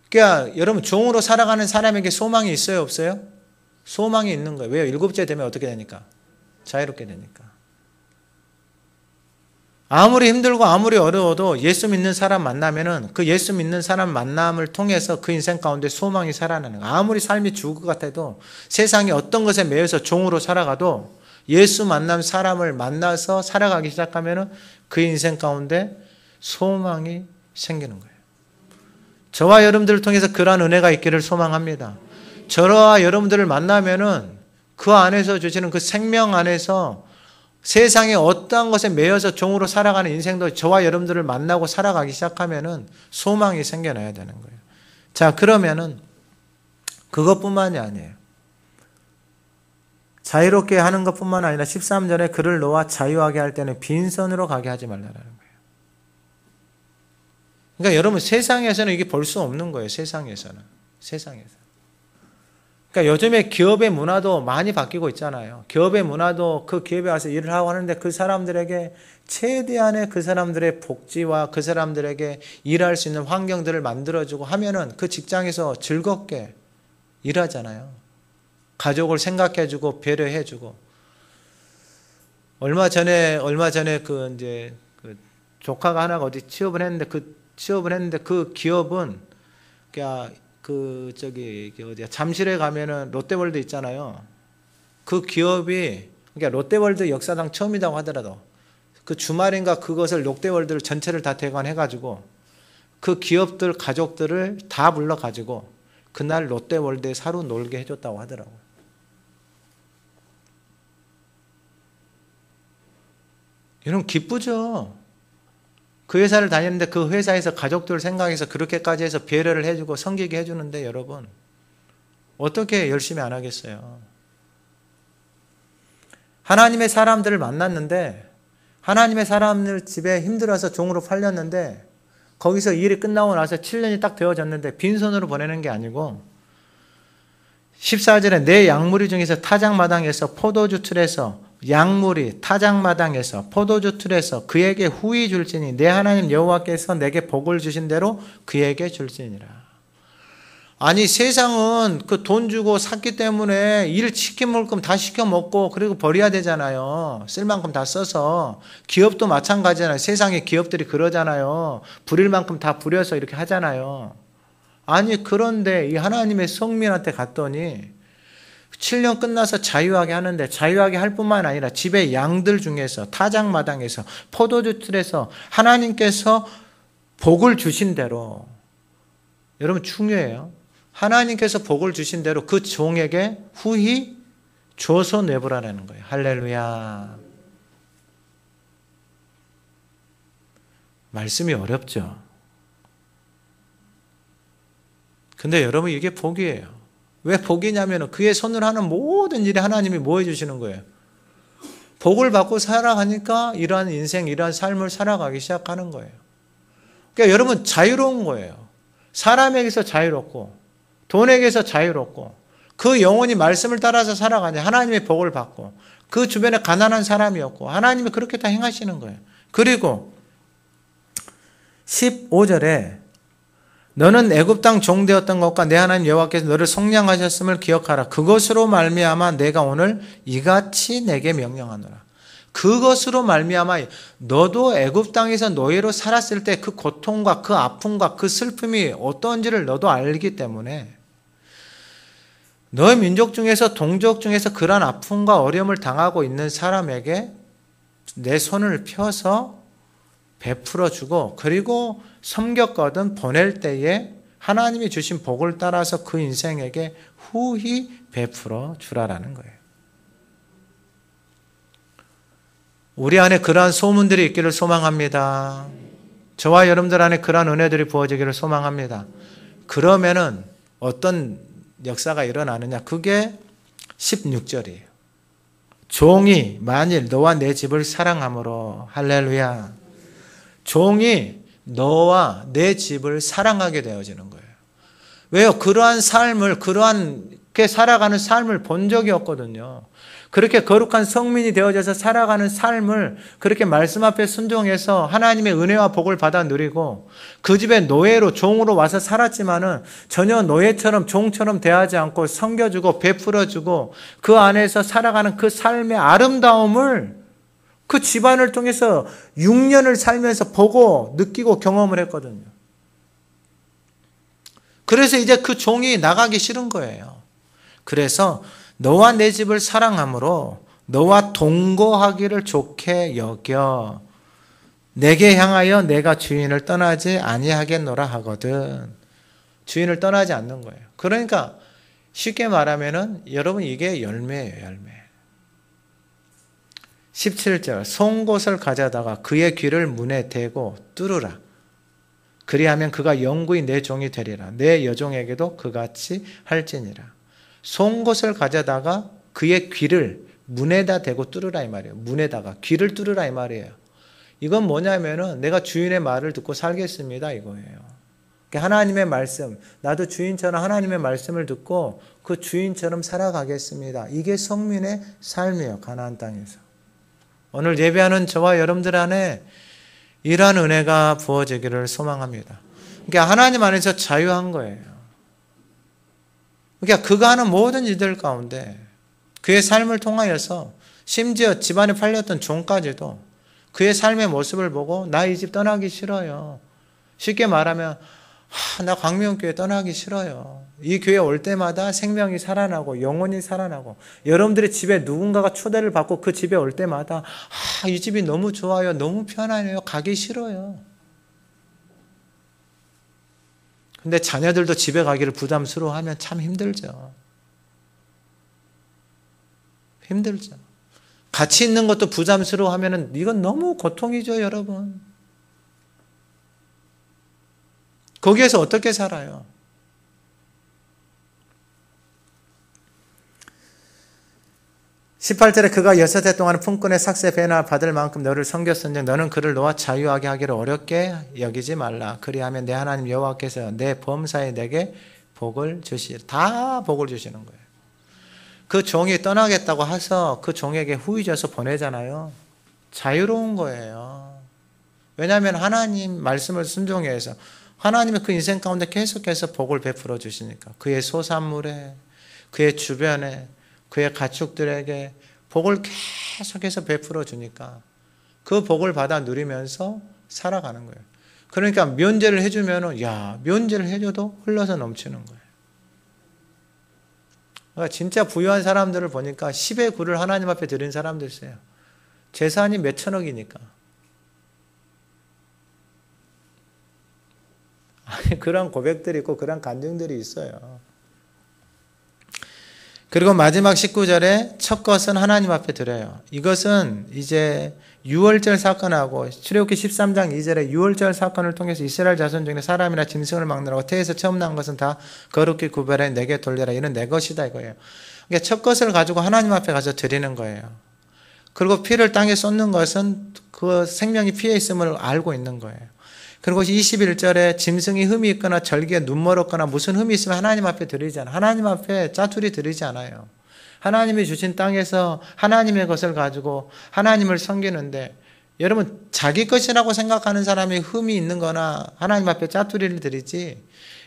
그러니까 여러분 종으로 살아가는 사람에게 소망이 있어요? 없어요? 소망이 있는 거예요. 왜요? 7째 되면 어떻게 되니까? 자유롭게 되니까. 아무리 힘들고 아무리 어려워도 예수 믿는 사람 만나면은 그 예수 믿는 사람 만남을 통해서 그 인생 가운데 소망이 살아나는 거예요. 아무리 삶이 죽을 것 같아도 세상에 어떤 것에 매여서 종으로 살아가도 예수 만남 사람을 만나서 살아가기 시작하면은 그 인생 가운데 소망이 생기는 거예요. 저와 여러분들을 통해서 그러한 은혜가 있기를 소망합니다. 저와 여러분들을 만나면은 그 안에서 주시는 그 생명 안에서 세상에 어떠한 것에 매여서 종으로 살아가는 인생도 저와 여러분들을 만나고 살아가기 시작하면은 소망이 생겨나야 되는 거예요. 자, 그러면은 그것뿐만이 아니에요. 자유롭게 하는 것뿐만 아니라 13절에 그를 놓아 자유하게 할 때는 빈손으로 가게 하지 말라라는 거예요. 그러니까 여러분 세상에서는 이게 볼 수 없는 거예요. 세상에서는. 그러니까 요즘에 기업의 문화도 많이 바뀌고 있잖아요. 기업의 문화도 그 기업에 와서 일을 하고 하는데 그 사람들에게 최대한의 그 사람들의 복지와 그 사람들에게 일할 수 있는 환경들을 만들어주고 하면은 그 직장에서 즐겁게 일하잖아요. 가족을 생각해주고 배려해주고. 얼마 전에 그 조카가 하나가 어디 취업을 했는데 그 기업은 그냥 잠실에 가면은 롯데월드 있잖아요. 그 기업이 그러니까 롯데월드 역사상 처음이라고 하더라도 그 주말인가 그것을 롯데월드를 전체를 다 대관해가지고 그 기업들 가족들을 다 불러가지고 그날 롯데월드에 하루 놀게 해줬다고 하더라고요. 여러분 기쁘죠? 그 회사를 다니는데 그 회사에서 가족들 생각해서 그렇게까지 해서 배려를 해주고 섬기게 해주는데 여러분 어떻게 열심히 안 하겠어요? 하나님의 사람들을 만났는데 하나님의 사람들 집에 힘들어서 종으로 팔렸는데 거기서 일이 끝나고 나서 7년이 딱 되어졌는데 빈손으로 보내는 게 아니고 14절에 내 양무리 중에서 타작마당에서 포도주 틀에서 양물이 타작마당에서 포도주 틀에서 그에게 후히 줄지니 내 하나님 여호와께서 내게 복을 주신 대로 그에게 줄지니라. 아니 세상은 그 돈 주고 샀기 때문에 일 시켜 먹을 거면 다 시켜 먹고 그리고 버려야 되잖아요. 쓸 만큼 다 써서. 기업도 마찬가지잖아요. 세상의 기업들이 그러잖아요. 부릴 만큼 다 부려서 이렇게 하잖아요. 아니 그런데 이 하나님의 성민한테 갔더니 7년 끝나서 자유하게 하는데 자유하게 할 뿐만 아니라 집의 양들 중에서 타작마당에서 포도주 틀에서 하나님께서 복을 주신 대로, 여러분 중요해요. 하나님께서 복을 주신 대로 그 종에게 후히 줘서 내보라는 거예요. 할렐루야. 말씀이 어렵죠. 근데 여러분 이게 복이에요. 왜 복이냐면 그의 손으로 하는 모든 일에 하나님이 뭐 해주시는 거예요? 복을 받고 살아가니까 이러한 인생, 이러한 삶을 살아가기 시작하는 거예요. 그러니까 여러분 자유로운 거예요. 사람에게서 자유롭고 돈에게서 자유롭고 그 영혼이 말씀을 따라서 살아가니 하나님의 복을 받고 그 주변에 가난한 사람이었고 하나님이 그렇게 다 행하시는 거예요. 그리고 15절에 너는 애굽 땅 종되었던 것과 내 하나님 여호와께서 너를 속량하셨음을 기억하라. 그것으로 말미암아 내가 오늘 이같이 내게 명령하노라. 그것으로 말미암아 너도 애굽 땅에서 노예로 살았을 때 그 고통과 그 아픔과 그 슬픔이 어떤지를 너도 알기 때문에 너의 민족 중에서 동족 중에서 그러한 아픔과 어려움을 당하고 있는 사람에게 내 손을 펴서 베풀어 주고 그리고 섬겼거든 보낼 때에 하나님이 주신 복을 따라서 그 인생에게 후히 베풀어 주라라는 거예요. 우리 안에 그러한 소문들이 있기를 소망합니다. 저와 여러분들 안에 그러한 은혜들이 부어지기를 소망합니다. 그러면은 어떤 역사가 일어나느냐? 그게 16절이에요. 종이 만일 너와 내 집을 사랑함으로 할렐루야. 종이 너와 내 집을 사랑하게 되어지는 거예요. 왜요? 그러한 삶을, 그러한게 살아가는 삶을 본 적이 없거든요. 그렇게 거룩한 성민이 되어져서 살아가는 삶을 그렇게 말씀 앞에 순종해서 하나님의 은혜와 복을 받아 누리고 그 집에 노예로 종으로 와서 살았지만은 전혀 노예처럼 종처럼 대하지 않고 섬겨주고 베풀어주고 그 안에서 살아가는 그 삶의 아름다움을 그 집안을 통해서 6년을 살면서 보고 느끼고 경험을 했거든요. 그래서 이제 그 종이 나가기 싫은 거예요. 그래서 너와 내 집을 사랑함으로 너와 동거하기를 좋게 여겨 내게 향하여 내가 주인을 떠나지 아니하겠노라 하거든. 주인을 떠나지 않는 거예요. 그러니까 쉽게 말하면은 여러분 이게 열매예요, 열매. 17절 송곳을 가져다가 그의 귀를 문에 대고 뚫으라. 그리하면 그가 영구히 내 종이 되리라. 내 여종에게도 그같이 할지니라. 송곳을 가져다가 그의 귀를 문에다 대고 뚫으라 이 말이에요. 문에다가 귀를 뚫으라 이 말이에요. 이건 뭐냐면은 내가 주인의 말을 듣고 살겠습니다 이거예요. 하나님의 말씀, 나도 주인처럼 하나님의 말씀을 듣고 그 주인처럼 살아가겠습니다. 이게 성민의 삶이에요. 가나안 땅에서. 오늘 예배하는 저와 여러분들 안에 이러한 은혜가 부어지기를 소망합니다. 그러니까 하나님 안에서 자유한 거예요. 그러니까 그가 하는 모든 일들 가운데 그의 삶을 통하여서 심지어 집안에 팔렸던 종까지도 그의 삶의 모습을 보고 나 이 집 떠나기 싫어요. 쉽게 말하면 나 광명교회 떠나기 싫어요. 이 교회 올 때마다 생명이 살아나고 영혼이 살아나고 여러분들의 집에 누군가가 초대를 받고 그 집에 올 때마다 이 집이 너무 좋아요. 너무 편하네요. 가기 싫어요. 근데 자녀들도 집에 가기를 부담스러워하면 참 힘들죠. 힘들죠. 같이 있는 것도 부담스러워하면 이건 너무 고통이죠, 여러분. 거기에서 어떻게 살아요? (18절에) 그가 6해 동안 품꾼의 삭새 배나 받을 만큼 너를 섬겼은즉 너는 그를 너와 자유하게 하기를 어렵게 여기지 말라. 그리하면 내 하나님 여호와께서 내 범사에 내게 복을 주시리라. 다 복을 주시는 거예요. 그 종이 떠나겠다고 해서 그 종에게 후이져서 보내잖아요. 자유로운 거예요. 왜냐하면 하나님 말씀을 순종해서 하나님의 그 인생 가운데 계속해서 복을 베풀어 주시니까 그의 소산물에, 그의 주변에, 그의 가축들에게 복을 계속해서 베풀어 주니까 그 복을 받아 누리면서 살아가는 거예요. 그러니까 면제를 해주면은 면제를 해줘도 흘러서 넘치는 거예요. 그러니까 진짜 부유한 사람들을 보니까 10의 9를 하나님 앞에 드린 사람들 있어요. 재산이 몇 천억이니까. 그런 고백들이 있고 그런 간증들이 있어요. 그리고 마지막 19절에 첫 것은 하나님 앞에 드려요. 이것은 이제 유월절 사건하고 출애굽기 13장 2절에 유월절 사건을 통해서 이스라엘 자손 중에 사람이나 짐승을 막느라고 태에서 처음 난 것은 다 거룩히 구별해 내게 돌려라. 이는 내 것이다 이거예요. 그러니까 첫 것을 가지고 하나님 앞에 가서 드리는 거예요. 그리고 피를 땅에 쏟는 것은 그 생명이 피에 있음을 알고 있는 거예요. 그리고 21절에 짐승이 흠이 있거나 절기에 눈멀었거나 무슨 흠이 있으면 하나님 앞에 드리지 않아요. 하나님 앞에 짜투리 드리지 않아요. 하나님이 주신 땅에서 하나님의 것을 가지고 하나님을 섬기는데 여러분 자기 것이라고 생각하는 사람이 흠이 있는 거나 하나님 앞에 짜투리를 드리지,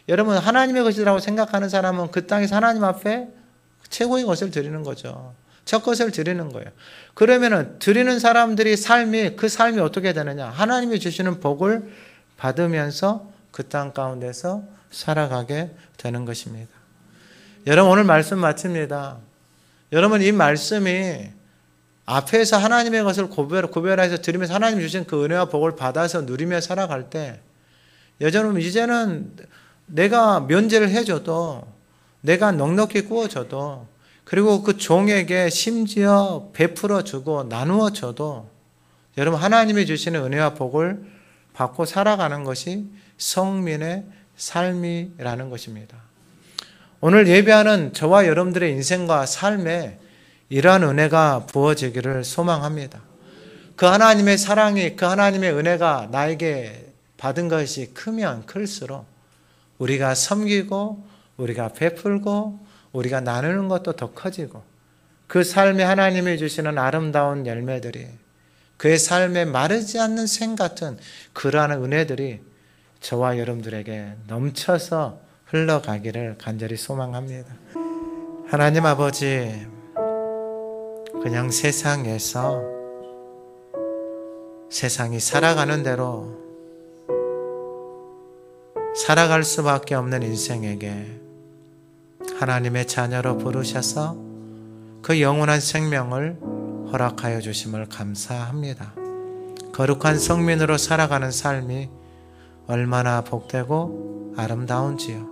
여러분 하나님의 것이라고 생각하는 사람은 그 땅에서 하나님 앞에 최고의 것을 드리는 거죠. 첫 것을 드리는 거예요. 그러면은 드리는 사람들이 그 삶이 어떻게 되느냐? 하나님이 주시는 복을 받으면서 그 땅 가운데서 살아가게 되는 것입니다. 여러분 오늘 말씀 마칩니다. 여러분 이 말씀이 앞에서 하나님의 것을 구별해서 드리면서 하나님 주신 그 은혜와 복을 받아서 누리며 살아갈 때 여러분 이제는 내가 면제를 해줘도 내가 넉넉히 구워줘도 그리고 그 종에게 심지어 베풀어 주고 나누어 줘도 여러분 하나님이 주시는 은혜와 복을 받고 살아가는 것이 성민의 삶이라는 것입니다. 오늘 예배하는 저와 여러분들의 인생과 삶에 이러한 은혜가 부어지기를 소망합니다. 그 하나님의 사랑이, 그 하나님의 은혜가 나에게 받은 것이 크면 클수록 우리가 섬기고 우리가 베풀고 우리가 나누는 것도 더 커지고 그 삶에 하나님이 주시는 아름다운 열매들이, 그의 삶에 마르지 않는 샘 같은 그러한 은혜들이 저와 여러분들에게 넘쳐서 흘러가기를 간절히 소망합니다. 하나님 아버지, 그냥 세상에서 세상이 살아가는 대로 살아갈 수밖에 없는 인생에게 하나님의 자녀로 부르셔서 그 영원한 생명을 허락하여 주심을 감사합니다. 거룩한 성민으로 살아가는 삶이 얼마나 복되고 아름다운지요.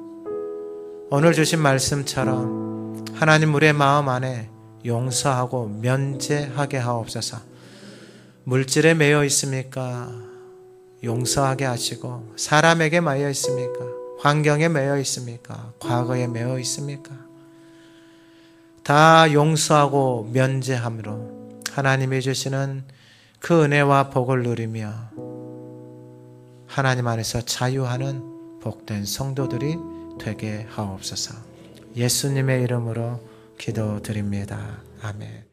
오늘 주신 말씀처럼 하나님 우리의 마음 안에 용서하고 면제하게 하옵소서. 물질에 매여 있습니까? 용서하게 하시고, 사람에게 매여 있습니까? 환경에 매여 있습니까? 과거에 매여 있습니까? 다 용서하고 면제함으로 하나님이 주시는 그 은혜와 복을 누리며 하나님 안에서 자유하는 복된 성도들이 되게 하옵소서. 예수님의 이름으로 기도드립니다. 아멘.